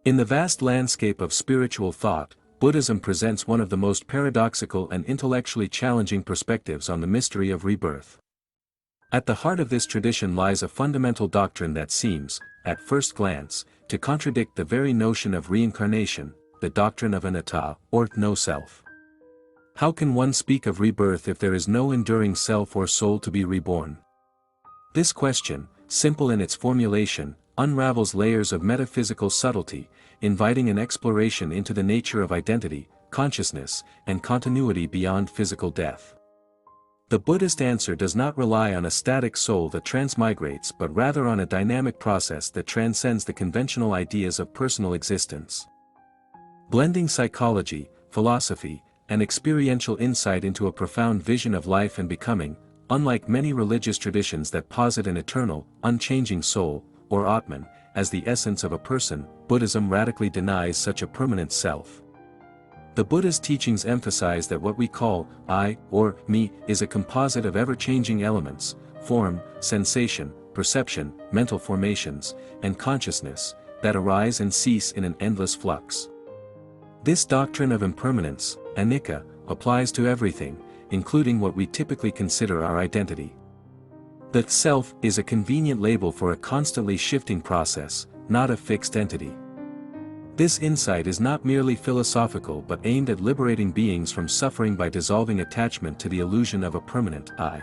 In the vast landscape of spiritual thought, Buddhism presents one of the most paradoxical and intellectually challenging perspectives on the mystery of rebirth. At the heart of this tradition lies a fundamental doctrine that seems, at first glance, to contradict the very notion of reincarnation, the doctrine of anatta, or no self. How can one speak of rebirth if there is no enduring self or soul to be reborn? This question, simple in its formulation, unravels layers of metaphysical subtlety, inviting an exploration into the nature of identity, consciousness, and continuity beyond physical death. The Buddhist answer does not rely on a static soul that transmigrates but rather on a dynamic process that transcends the conventional ideas of personal existence. Blending psychology, philosophy, and experiential insight into a profound vision of life and becoming, unlike many religious traditions that posit an eternal, unchanging soul, or Atman, as the essence of a person, Buddhism radically denies such a permanent self. The Buddha's teachings emphasize that what we call I, or me, is a composite of ever-changing elements, form, sensation, perception, mental formations, and consciousness, that arise and cease in an endless flux. This doctrine of impermanence, anicca, applies to everything, including what we typically consider our identity. The self is a convenient label for a constantly shifting process, not a fixed entity. This insight is not merely philosophical but aimed at liberating beings from suffering by dissolving attachment to the illusion of a permanent I.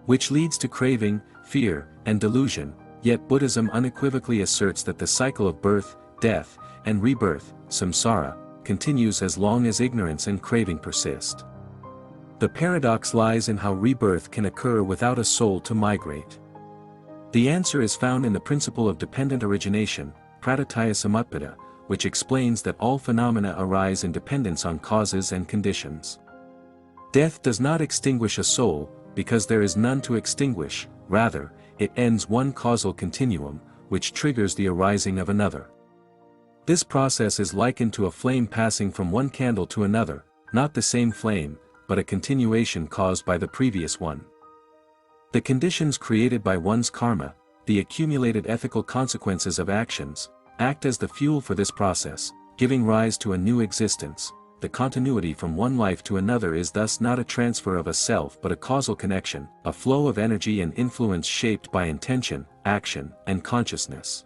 Which leads to craving, fear, and delusion, yet Buddhism unequivocally asserts that the cycle of birth, death, and rebirth, samsara, continues as long as ignorance and craving persist. The paradox lies in how rebirth can occur without a soul to migrate. The answer is found in the principle of dependent origination, pratitya samutpada, which explains that all phenomena arise in dependence on causes and conditions. Death does not extinguish a soul, because there is none to extinguish, rather, it ends one causal continuum, which triggers the arising of another. This process is likened to a flame passing from one candle to another, not the same flame, but a continuation caused by the previous one. The conditions created by one's karma, the accumulated ethical consequences of actions, act as the fuel for this process, giving rise to a new existence. The continuity from one life to another is thus not a transfer of a self but a causal connection, a flow of energy and influence shaped by intention, action, and consciousness.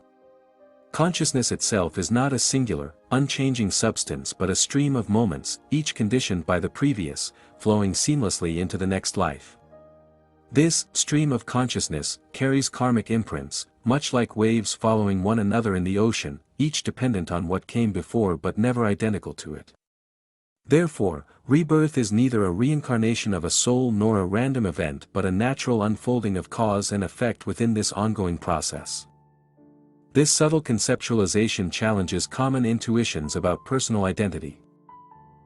Consciousness itself is not a singular, unchanging substance but a stream of moments, each conditioned by the previous, flowing seamlessly into the next life. This stream of consciousness carries karmic imprints, much like waves following one another in the ocean, each dependent on what came before but never identical to it. Therefore, rebirth is neither a reincarnation of a soul nor a random event but a natural unfolding of cause and effect within this ongoing process. This subtle conceptualization challenges common intuitions about personal identity.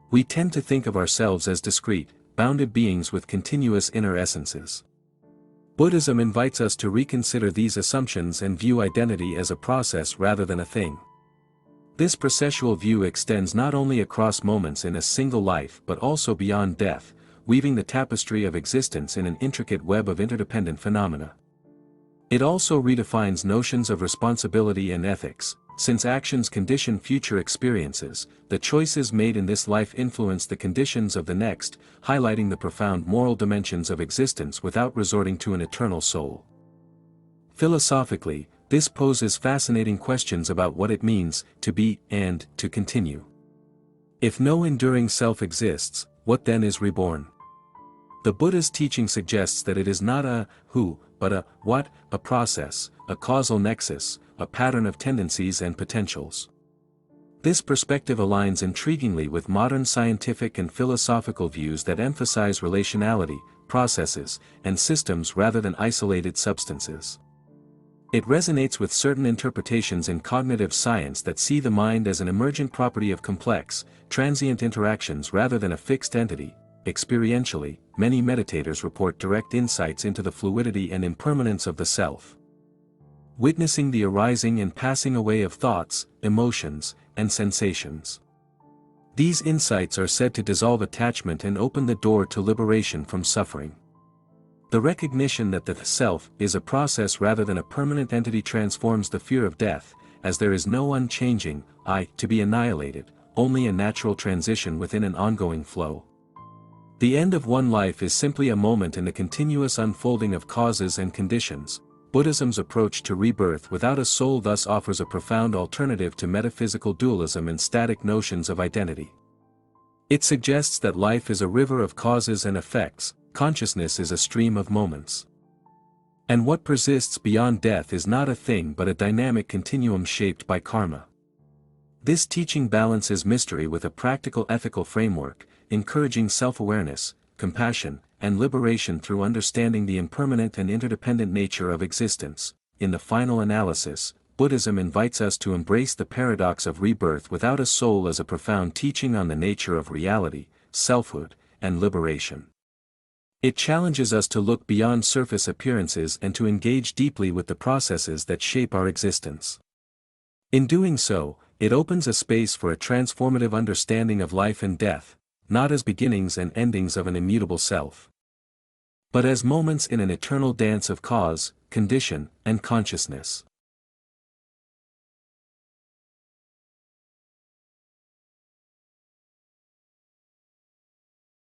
We tend to think of ourselves as discrete, bounded beings with continuous inner essences. Buddhism invites us to reconsider these assumptions and view identity as a process rather than a thing. This processual view extends not only across moments in a single life but also beyond death, weaving the tapestry of existence in an intricate web of interdependent phenomena. It also redefines notions of responsibility and ethics. Since actions condition future experiences, the choices made in this life influence the conditions of the next, highlighting the profound moral dimensions of existence without resorting to an eternal soul. Philosophically, this poses fascinating questions about what it means to be and to continue. If no enduring self exists, what then is reborn? The Buddha's teaching suggests that it is not a who, but a what, a process, a causal nexus, a pattern of tendencies and potentials. This perspective aligns intriguingly with modern scientific and philosophical views that emphasize relationality, processes, and systems rather than isolated substances. It resonates with certain interpretations in cognitive science that see the mind as an emergent property of complex, transient interactions rather than a fixed entity. Experientially, many meditators report direct insights into the fluidity and impermanence of the self. Witnessing the arising and passing away of thoughts, emotions, and sensations. These insights are said to dissolve attachment and open the door to liberation from suffering. The recognition that the self is a process rather than a permanent entity transforms the fear of death, as there is no unchanging I to be annihilated, only a natural transition within an ongoing flow. The end of one life is simply a moment in the continuous unfolding of causes and conditions. Buddhism's approach to rebirth without a soul thus offers a profound alternative to metaphysical dualism and static notions of identity. It suggests that life is a river of causes and effects, consciousness is a stream of moments. And what persists beyond death is not a thing but a dynamic continuum shaped by karma. This teaching balances mystery with a practical ethical framework, encouraging self-awareness, compassion, and liberation through understanding the impermanent and interdependent nature of existence. In the final analysis, Buddhism invites us to embrace the paradox of rebirth without a soul as a profound teaching on the nature of reality, selfhood, and liberation. It challenges us to look beyond surface appearances and to engage deeply with the processes that shape our existence. In doing so, it opens a space for a transformative understanding of life and death, not as beginnings and endings of an immutable self, but as moments in an eternal dance of cause, condition, and consciousness.